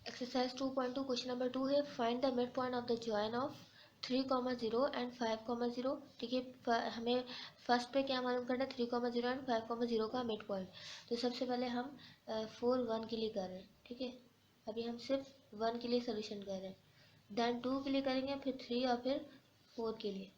Exercise 2.2 question number 2 है find the mid point of the join of 3,0 and 5,0। ठीक है, हमें फर्स्ट पे क्या मालूम करना है, 3,0 एंड 5,0 का मिड पॉइंट। तो सबसे पहले हम 4 1 के लिए कर रहे हैं। ठीक है, अभी हम सिर्फ 1 के लिए सोल्यूशन कर रहे हैं, देन 2 के लिए करेंगे, फिर 3 और फिर 4 के लिए।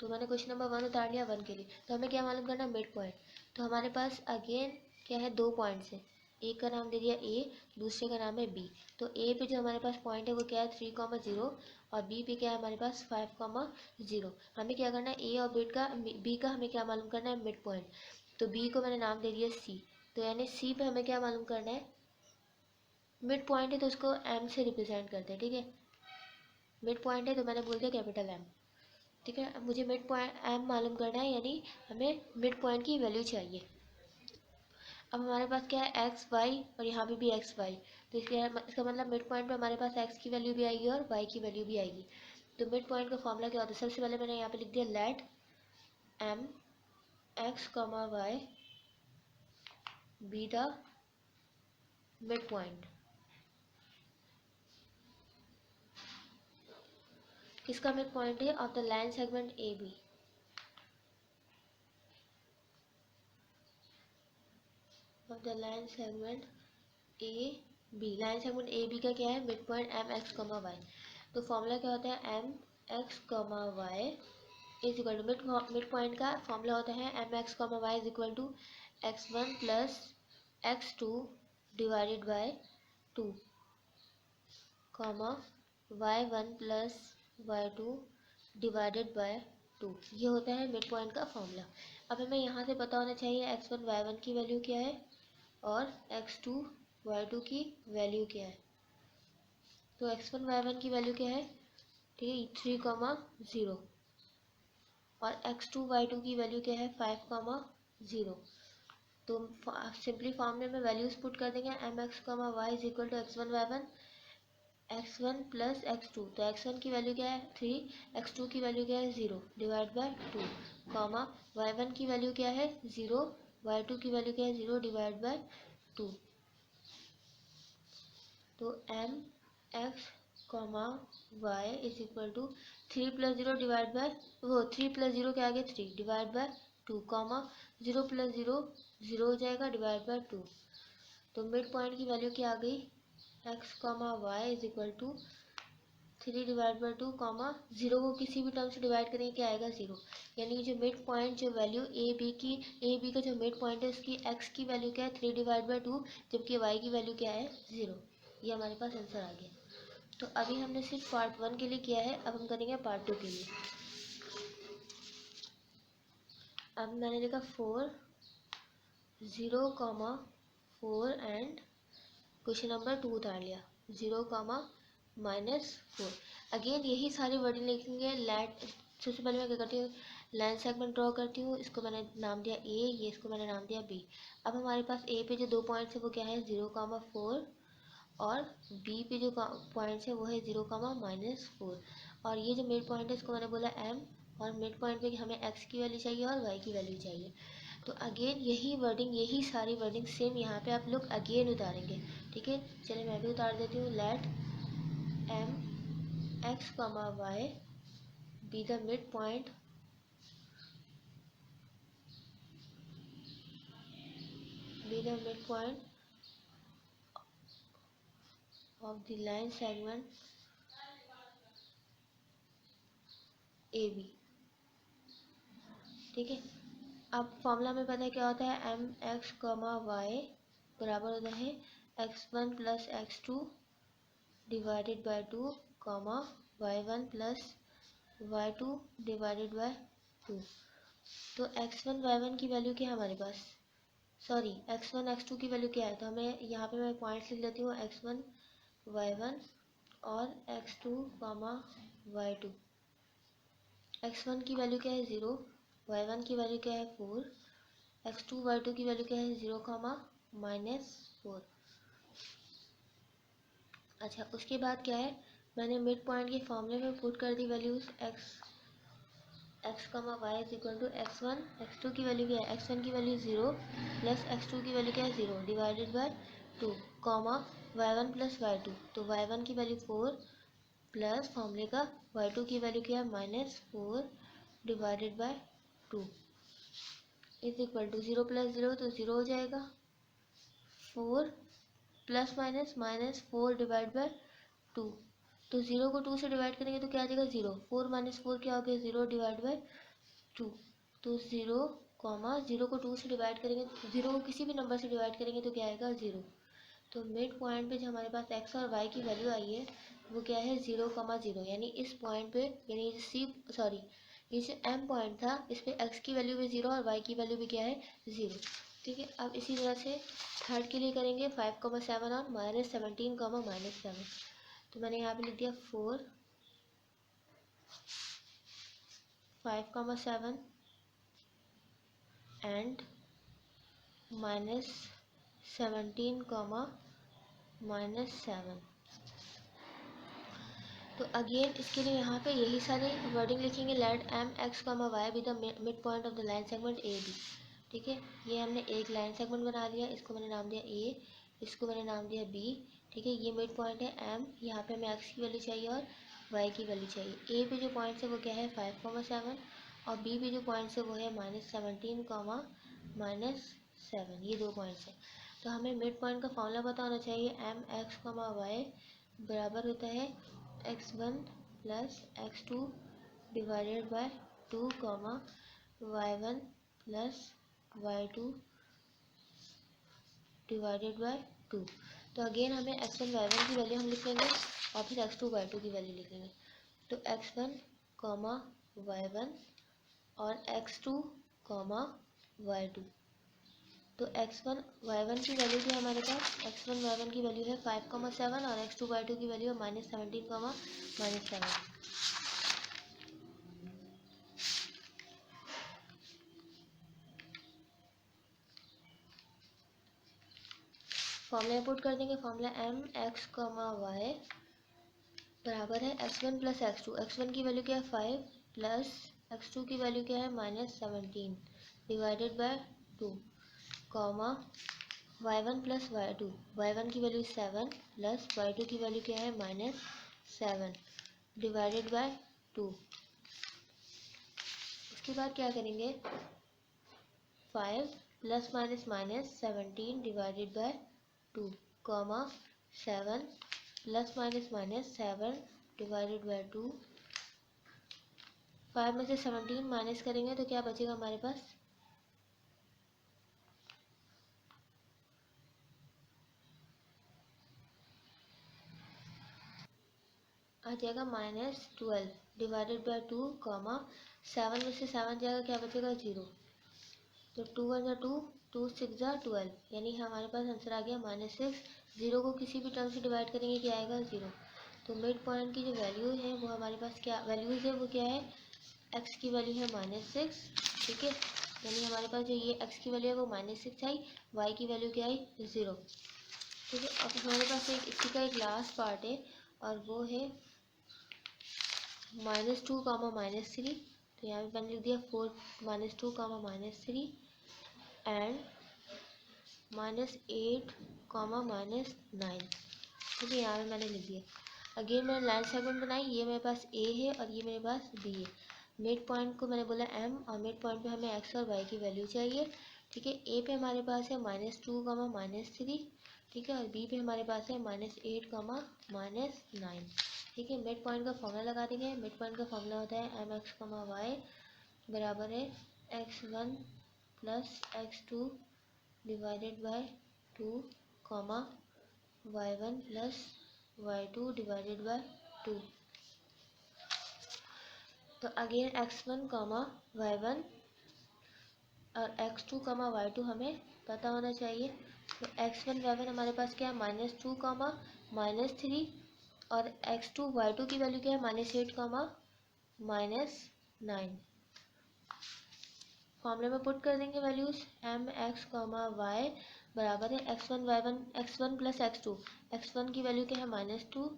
तो मैंने क्वेश्चन नंबर 1 उतार लिया 1 के लिए। तो हमें क्या मालूम करना है, मिड पॉइंट। तो हमारे पास अगेन क्या है, 2 पॉइंट्स है। एक का नाम दे दिया ए, दूसरे का नाम है बी। तो ए पे जो हमारे पास पॉइंट है वो क्या है, 3,0, और बी पे क्या है हमारे पास 5,0। हमें क्या करना है, ए और बी का हमें क्या मालूम करना है, मिड पॉइंट। तो बी को मैंने नाम दे दिया सी। तो यानी सी पे हमें क्या मालूम करना है, मिड पॉइंट है तो उसको एम से रिप्रेजेंट करते हैं। ठीक है, मिड पॉइंट है तो मैंने बोल दिया कैपिटल एम। ठीक है, अब मुझे मिड पॉइंट एम मालूम करना है, यानी हमें मिड पॉइंट की वैल्यू चाहिए। अब हमारे पास क्या है, एक्स वाई, और यहाँ पे भी एक्स वाई। तो इसका मतलब मिड पॉइंट पे हमारे पास एक्स की वैल्यू भी आएगी और वाई की वैल्यू भी आएगी। तो मिड पॉइंट का फॉर्मूला क्या होता है, सबसे पहले मैंने यहाँ पे लिख दिया let M X comma Y be the mid point. किसका मिड पॉइंट है, of the line segment A B. Of the line segment A B, line segment A B का क्या है, mid point M X comma Y. तो formula क्या होता है, M X comma Y is equal to mid point का formula होता है M X comma Y is equal to x1 plus x2 divided by 2 comma y1 plus y2 divided by 2। ये होता है मिड पॉइंट का फॉर्मूला। अब हमें यहाँ से पता होना चाहिए x1 y1 की वैल्यू क्या है और x2 y2 की वैल्यू क्या है। तो x1 y1 की वैल्यू क्या है, ठीक है, 3,0, और x2 y2 की वैल्यू क्या है, 5,0। तो सिंपली फॉर्मूले में वैल्यूज पुट कर देंगे, M X comma Y is equal to X one plus x2। तो x1 की वैल्यू क्या है 3, x2 की वैल्यू क्या है 0 डिवाइड बाय 2 कॉमा y1 की वैल्यू क्या है 0, y2 की वैल्यू क्या है 0 डिवाइड बाय 2। तो M X comma Y is equal to 3 plus 0 divide by, वो 3 प्लस 0 के आगे 3 डिवाइड बाय 2 कॉमा 0 प्लस 0 0 हो जाएगा डिवाइड बाय 2। तो मिड पॉइंट की वैल्यू क्या आ गई, X comma Y is equal to 3 divide by 2 comma 0 को किसी भी टर्म से डिवाइड करेंगे क्या आएगा 0। यानी कि जो मिड पॉइंट जो वैल्यू ए बी का जो मिड पॉइंट है उसकी एक्स की वैल्यू क्या है 3 डिवाइड बाय 2, जबकि वाई की वैल्यू क्या है 0। ये हमारे पास आंसर आ गया। तो अभी हमने सिर्फ पार्ट 1 के लिए किया है, अब हम करेंगे पार्ट 2 के लिए। अब मैंने लिखा 4 0 कॉमा 4 एंड क्वेश्चन नंबर 2 उतार लिया 0 कॉमा -4। अगेन यही सारी वर्डिंग लिखेंगे। लेट, सबसे पहले मैं क्या करती हूँ, लाइन सेगमेंट ड्रॉ करती हूँ। इसको मैंने नाम दिया ए, ये इसको मैंने नाम दिया बी। अब हमारे पास ए पे जो 2 पॉइंट्स है वो क्या है 0,4, और बी पे जो पॉइंट्स है वो है 0,-4। और ये जो मिड पॉइंट है इसको मैंने बोला एम, और मिड पॉइंट पे हमें एक्स की वैल्यू चाहिए और वाई की वैल्यू चाहिए। तो अगेन यही वर्डिंग, यही सारी वर्डिंग सेम यहाँ पे आप लोग अगेन उतारेंगे। ठीक है, चलिए मैं भी उतार देती हूँ। Let M X comma Y be the mid point of the line segment A B. ठीक है, अब फॉर्मूला में पता है क्या होता है, एम एक्स कॉमा वाई बराबर होता है x1 plus x2 divided by 2 comma y1 plus y2 divided by 2। तो x1 y1 की वैल्यू क्या है हमारे पास, सॉरी x1 x2 की वैल्यू क्या है। तो हमें यहाँ पे मैं पॉइंट्स लिख लेती हूँ, x1 y1 और x2 कॉमा y2। x1 की वैल्यू क्या है 0, y1 की वैल्यू क्या है 4, x2 y2 की वैल्यू क्या है 0,-4। अच्छा, उसके बाद क्या है, मैंने मिड पॉइंट के फॉर्मूले में पुट कर दी values X comma Y is equal to x1, x2 की वैल्यू क्या है, x1 की वैल्यू 0 प्लस x2 की वैल्यू क्या है 0 divided by 2 comma y1 plus y2, तो y1 की वैल्यू 4 प्लस फॉर्मूले का y2 की वैल्यू क्या है -4 divided by 2 is equal to 0 plus 0 तो 0 हो जाएगा, 4 प्लस -4 डिवाइड बाय 2, तो 0 को 2 से डिवाइड करेंगे तो क्या आ जाएगा 0, 4 - 4 क्या हो गया 0 डिवाइड बाय 2, तो 0 कॉमा 0 को 2 से डिवाइड करेंगे, 0 को किसी भी नंबर से डिवाइड करेंगे तो क्या आएगा 0, तो मिड पॉइंट पे जो हमारे पास x और y की वैल्यू आई है वो क्या है 0,0, यानी इस पॉइंट पे, यानी ये जो m पॉइंट था इस पे x की वैल्यू भी 0 और y की वैल्यू भी क्या है 0। ठीक है, अब इसी तरह से थर्ड के लिए करेंगे 5,7 और -17,-7, तो मैंने यहाँ पे लिख दिया 4 5,7 एंड -17,-7, तो अगेन इसके लिए यहाँ पे यही सारे वर्डिंग लिखेंगे, let m x, y be the mid point of the line segment A B. ठीक है, ये हमने एक लाइन सेगमेंट बना लिया, इसको मैंने नाम दिया ए, इसको मैंने नाम दिया बी। ठीक है, ये मिड पॉइंट है m, यहाँ पे हमें x की वैल्यू चाहिए और y की वैल्यू चाहिए। ए पे जो पॉइंट है वो क्या है 5,7 और बी पे जो पॉइंट है वो है -17, -7, ये 2 पॉइंट्स है। तो हमें मिड पॉइंट का फॉर्मूला पता होना चाहिए, m x, y बराबर होता है x1 plus x2 divided by 2 comma y1 plus y2 divided by 2। तो अगेन हमें x1 y1 की वैल्यू हम लिख लेंगे और फिर x2 y2 की वैल्यू लिख लेंगे, तो x1 कॉमा y1 और x2 कॉमा y2, तो x1 y1 की वैल्यू भी हमारे पास, x1 y1 की वैल्यू है 5,7 और x2 y2 की वैल्यू है -17, -7। फॉर्मूला पुट कर देंगे, फॉर्मूला m x, y बराबर है x1 प्लस x1 की वैल्यू क्या है 5 प्लस x2 की वैल्यू क्या है -17 divided by 2 comma y1 plus y1 की वैल्यू 7 प्लस y2 की वैल्यू क्या है -7 डिवाइडेड बाय 2। उसके बाद क्या करेंगे 5 plus -17 divided by 2 comma 7 plus -7 divided by 2, 5 में से 17 माइनस करेंगे तो क्या बचेगा हमारे पास आ जाएगा -12 डिवाइडेड बाय 2 कॉमा 7 में से 7 जाएगा, क्या बचेगा 0, तो 2 1 जा 2, 2 6 जा 12, यानी हमारे पास आंसर आ गया -6। 0 को किसी भी टर्म से डिवाइड करेंगे क्या आएगा 0, तो मिड पॉइंट की जो वैल्यू है वो हमारे पास क्या वैल्यूज़ है वो क्या है x की वैल्यू है -6। ठीक है, यानी हमारे पास जो ये x की वैल्यू है वो -6 आई, y की वैल्यू क्या आई 0। ठीक है, अब हमारे पास एक इसी का एक लास्ट पार्ट है और वो है -2 कामा -3, तो यहाँ पे मैंने लिख दिया 4 -2 कामा -3 एंड -8 कामा -9। ठीक है, यहाँ पे मैंने लिख दिया, अगेन मैंने लाइन सेगमेंट बनाई, ये मेरे पास a है और ये मेरे पास b है। मिड पॉइंट को मैंने बोला m और मिड पॉइंट पे हमें x और y की वैल्यू चाहिए। ठीक है, a पे हमारे पास है -2 कामा -3, ठीक है, और b पे हमारे पास है -8 कामा -9। ठीक है, मिड पॉइंट का फॉर्मूला लगा देंगे, मिड पॉइंट का फॉर्मूला होता है m x, y बराबर है x1 plus x2 divided by 2 comma y1 plus y2 divided by 2, तो अगेन x1 कामा y1 और x2 कामा y2 हमें पता होना चाहिए। तो x1 y1 हमारे पास क्या है -2 कामा -3 और x2 y2 की वैल्यू क्या है -8 कामा -9। फॉर्मूले में पुट कर देंगे वैल्यूज, m x, y बराबर है x1 प्लस x1 की वैल्यू क्या है -2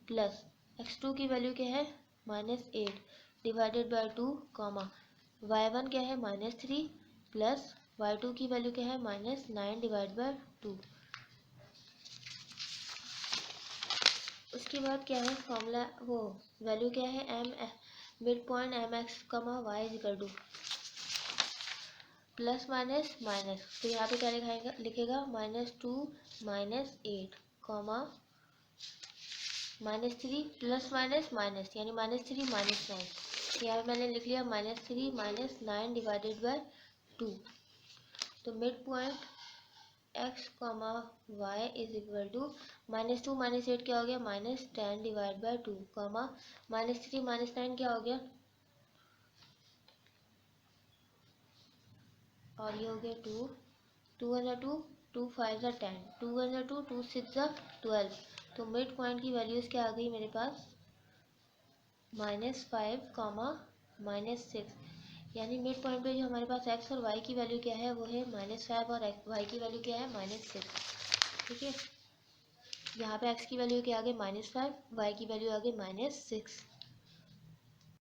प्लस x2 की वैल्यू क्या है -8 डिवाइडेड बाय 2 कॉमा y1 क्या है -3 प्लस y2 की वैल्यू क्या है -9 डिवाइड बाय 2। उसके बाद क्या है फॉर्मूला, वो वैल्यू क्या है, M mid point M X comma Y is equal to plus minus minus, तो यहाँ पे क्या लिखेगा -2 -8 कॉमा -3 प्लस माइनस माइनस यानी -3 -9, यहाँ पे मैंने लिख लिया -3 -9 डिवाइडेड बाय 2। तो mid point x comma Y is equal to -2 -8 क्या हो गया -10 डिवाइड बाय 2 कॉमा -3 -9 क्या हो गया, और ये हो गया 2 2 1 2 2 5 10 2 1 2 2 6 12। तो मिड पॉइंट की वैल्यूज क्या आ गई मेरे पास -5 कॉमा -6, यानी मिड पॉइंट पे जो हमारे पास x और y की वैल्यू क्या है वो है -5 और y की वैल्यू क्या है -6। ठीक है, यहाँ पे x की वैल्यू क्या आ गई -5, y की वैल्यू आ गई -6।